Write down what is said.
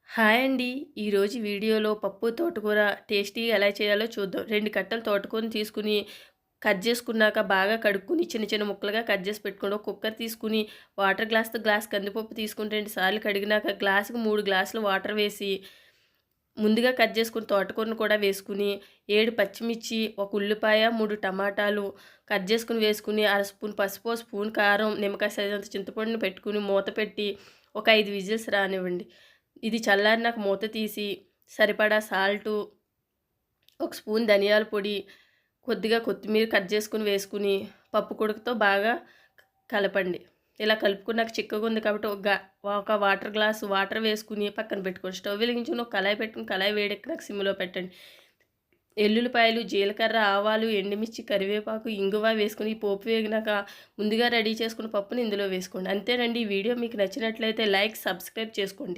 Hi అండి. ఈరోజు వీడియోలో పప్పు, తోటకూర టేస్టీగా ఎలా చేయాలో చూద్దాం. 2 కట్టలు తోటకూరని తీసుకుని, కట్ చేసుకున్నాక బాగా కడుక్కొని చిన్న చిన్న ముక్కలుగా కట్ చేసి పెట్టుకోండి. ఒక కుక్కర్ తీసుకుని వాటర్ గ్లాస్‌తో గ్లాస్ కందిపప్పు తీసుకొని 2 సార్లు కడిగినాక గ్లాస్‌కి 3 గ్లాసులు వాటర్ వేసి, ముందుగా కట్ చేసుకున్న తోటకూరను కూడా వేసుకుని, 7 పచ్చిమిర్చి, ఒక ఉల్లిపాయ, 3 టమాటాలు కట్ చేసుకొని వేసుకుని, అర స్పూన్ పసుపు, స్పూన్ కారం, నిమ్మకాయ సైజంత చింతపండుని పెట్టుకుని మూత పెట్టి ఒక 5 విజిల్స్ రానివ్వండి. ఇది చల్లారినాక మూత తీసి సరిపడా సాల్టు, ఒక స్పూన్ ధనియాల పొడి, కొద్దిగా కొత్తిమీర కట్ చేసుకుని వేసుకుని పప్పు కుడకతో బాగా కలపండి. ఇలా కలుపుకున్నాక చిక్కగా ఉంది కాబట్టి ఒక వాటర్ గ్లాస్ వాటర్ వేసుకుని పక్కన పెట్టుకోండి. స్టవ్ వెలిగించుకొని ఒక కళాయి పెట్టుకుని కళాయి వేడెక్కినాక సిమ్‌లో పెట్టండి. ఎల్లుల్లిపాయలు, జీలకర్ర, ఆవాలు, ఎండుమిర్చి, కరివేపాకు, ఇంగువ వేసుకొని పోపు వేగినాక ముందుగా రెడీ చేసుకున్న పప్పుని ఇందులో వేసుకోండి. అంతేనండి. ఈ వీడియో మీకు నచ్చినట్లయితే లైక్, సబ్స్క్రైబ్ చేసుకోండి.